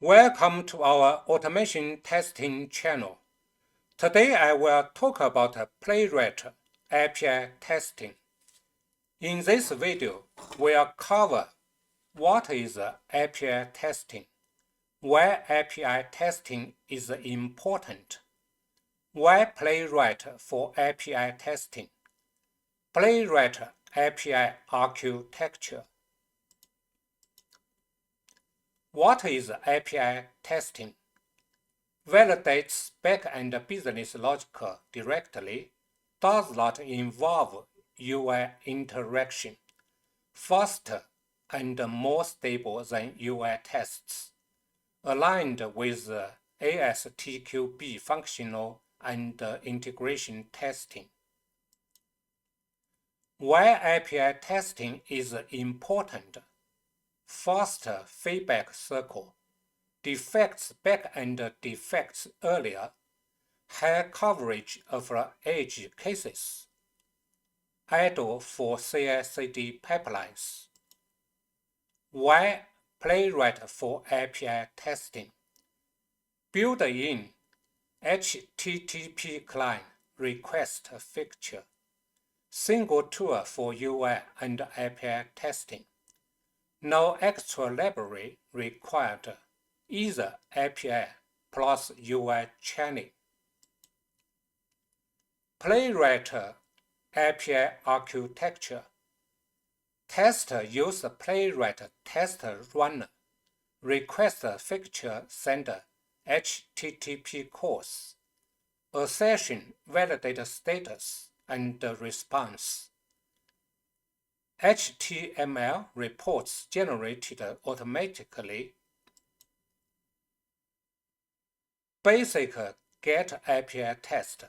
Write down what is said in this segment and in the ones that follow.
Welcome to our automation testing channel. Today I will talk about Playwright API testing. In this video, we'll cover what is API testing, why API testing is important, why Playwright for API testing, Playwright API architecture. What is API testing? Validates backend business logic directly, does not involve UI interaction, faster and more stable than UI tests, aligned with ISTQB functional and integration testing. Why API testing is important? Faster feedback cycle, defects backend defects earlier, high coverage of edge cases, idle for CI/CD pipelines. Why Playwright for API testing? Built-in HTTP client request fixture, single tool for UI and API testing. No extra library required, either API plus UI chaining. Playwright API architecture. Tester use Playwright tester runner, request fixture sender HTTP calls, a session validate status and response. HTML reports generated automatically. Basic GET API test.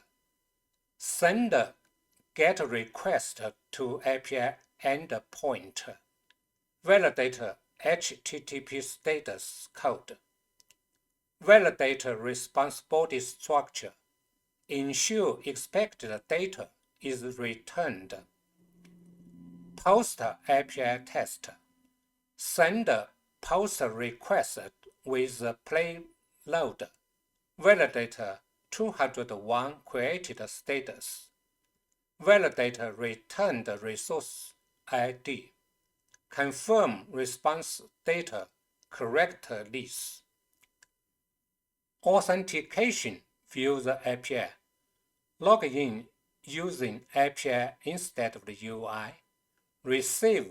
Send GET request to API endpoint. Validate HTTP status code. Validate response body structure. Ensure expected data is returned. Post API test. Send post request with payload. Validate 201 created status. Validate returned resource ID. Confirm response data correctly. Authentication via the API. Log in using API instead of the UI. Receive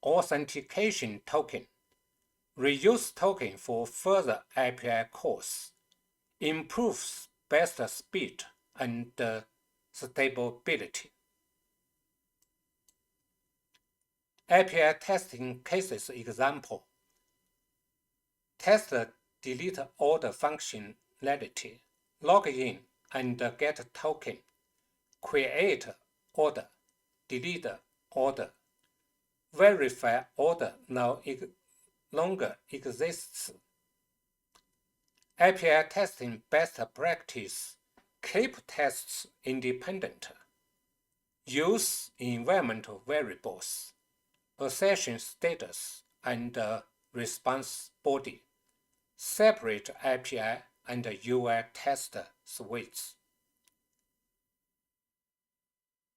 authentication token. Reuse token for further API calls. Improves best speed and stability. API testing cases example. Test delete order functionality, log in and get token, create order, delete order, verify order no longer exists. API testing best practice, keep tests independent, use environmental variables, a session status and response body, separate API and UI test suites.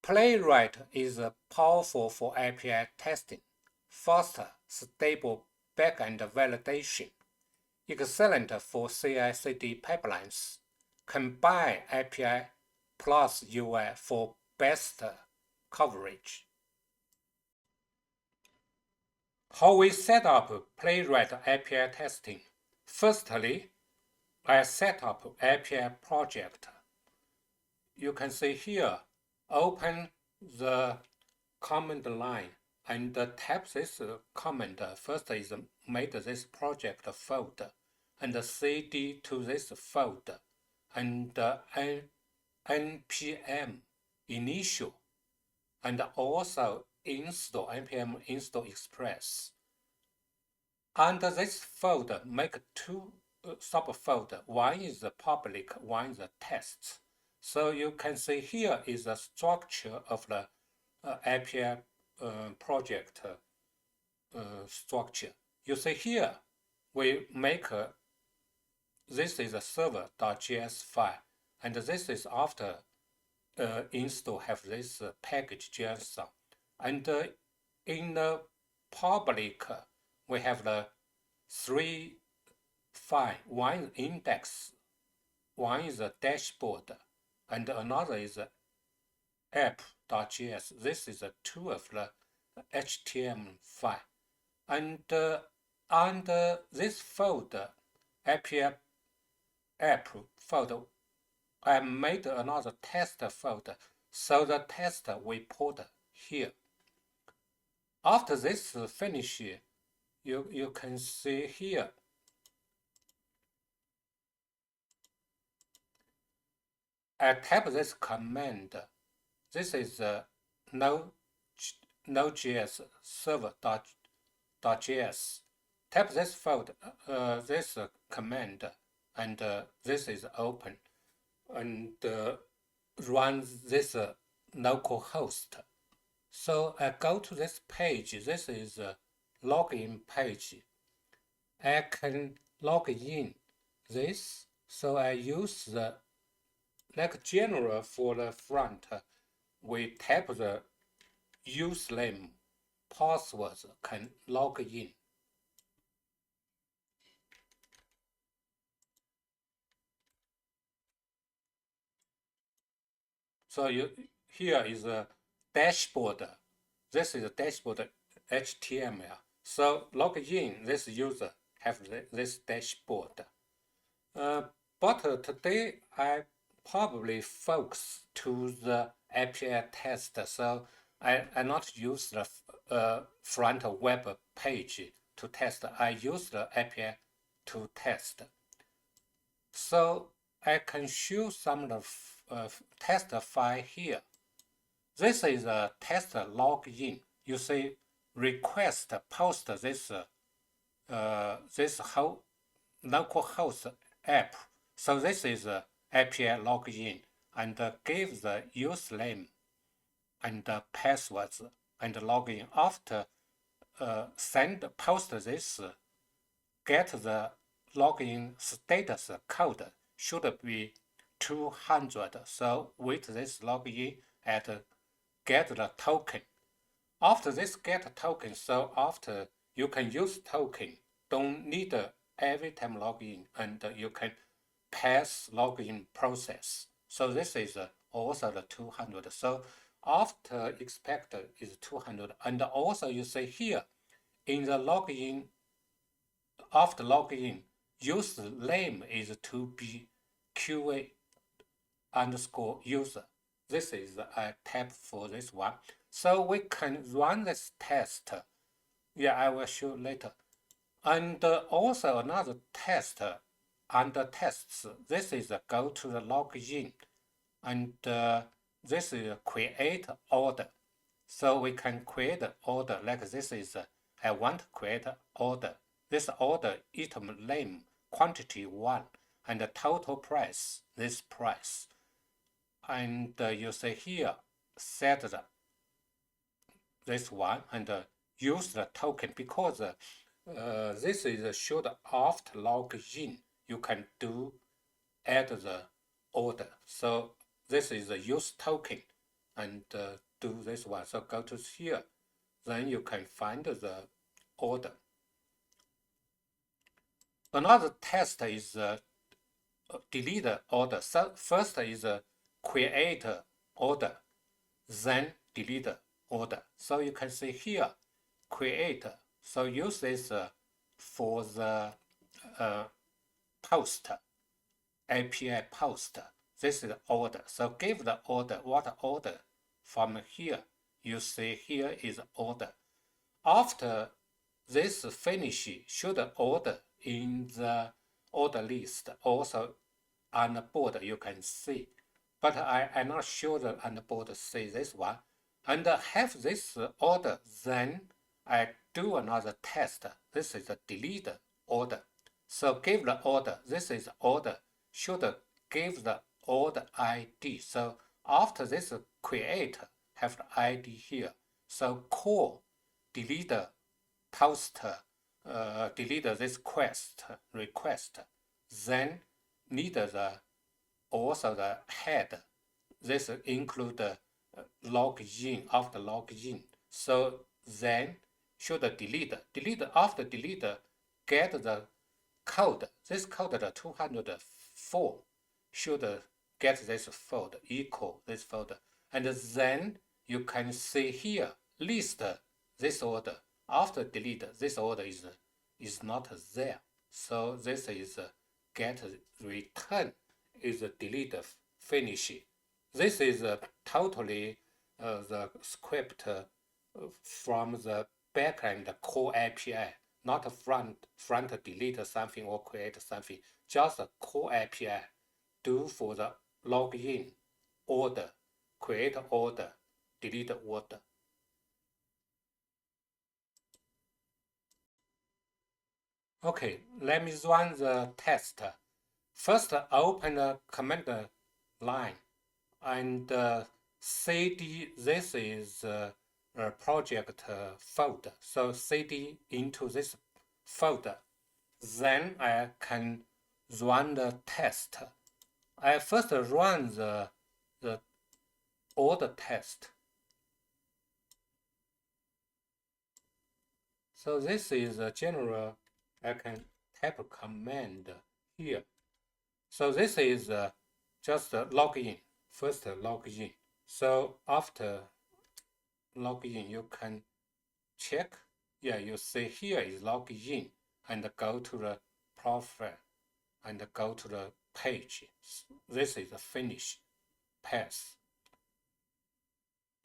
Playwright is powerful for API testing, faster, stable backend validation, excellent for CI/CD pipelines. Combine API plus UI for best coverage. How we set up Playwright API testing? Firstly, I set up API project. You can see here, open the command line and type this command. First is make this project folder and cd to this folder and npm initial and also install npm install express. Under this folder, make two subfolder. One is the public, one is the tests. So you can see here is the structure of the API project structure. You see here, we make this is a server.js file, and this is after install have this package.js, and in the public we have the three file. One is index, one is a dashboard, and another is app.js. This is a two of the HTML file, and under this folder, API app folder, I made another test folder, so the test we put here. After this finish, you can see here. I type this command. This is Node.js server.js. Type this folder, this command, and this is open, and run this localhost. So I go to this page. This is a login page. I can log in this. So I use the like general for the front. We type the username, passwords, can log in. So here is a dashboard. This is a dashboard HTML. So log in, this user have this dashboard. But today I probably focus to the API test. So I not use the front web page to test. I use the API to test. So I can show some of the test file here. This is a test login. You see, request post this this whole localhost app. So this is a API login, and give the username and passwords and login. After post this, get the login status code should be 200. So wait this login and get the token. After this get token, so after you can use token, don't need every time login, and you can pass login process. So this is also the 200. So after expected is 200, and also you see here in the login, after login, user name is to be QA underscore user. This is a tab for this one. So we can run this test. Yeah, I will show later. And also another test under tests. This is go to the login, and this is create order. So we can create order like this is I want to create order. This order item name quantity 1 and the total price this price. And you see here set this one and use the token because this is should after login you can do add the order. So this is a use token and do this one. So go to here, then you can find the order. Another test is delete order. So first is create order, then delete order. So you can see here, create. So use this for the post, API post. This is order. So give the order, what order from here. You see here is order. After this finish, should order in the order list also on the board you can see. But I'm not sure that on the board see this one. And have this order, then I do another test. This is a delete order. So give the order. This is order. Should give the order ID. So after this create, have the ID here. So call delete post delete this request, then need also the head. This include login after login. So then should delete. After delete, get the code. This code the 204 should get this folder, equal this folder. And then you can see here, list this order. After delete, this order is not there. So this is get return is delete finish. This is totally the script from the backend core API, not front delete something or create something, just a core API do for the login order, create order, delete order. Okay, let me run the test. First, open the command line and cd. This is a project folder. So cd into this folder. Then I can run the test. I first run the order test. So this is a general. I can type a command here. So this is just login. First login. So after login, you can check. Yeah, you see here is login, and go to the profile and go to the page. This is the finish pass.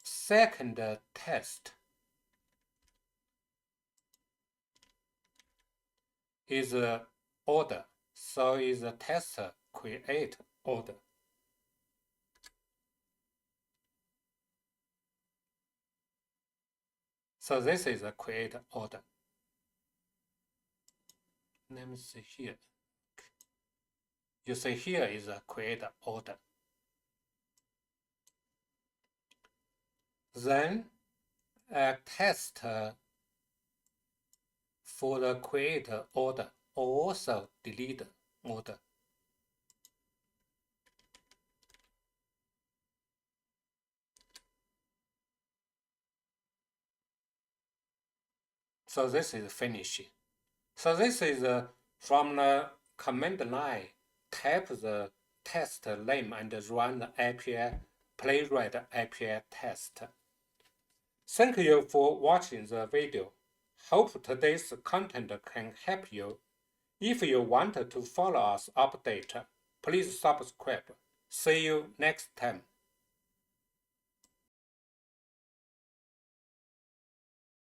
Second test is order. So is a test create order. So this is a create order. Let me see here. You see here is a create order. Then a test for the create order, also delete order. So this is finishing. So this is from the command line, type the test name and run the API, Playwright API test. Thank you for watching the video. Hope today's content can help you. If you want to follow us update, please subscribe. See you next time.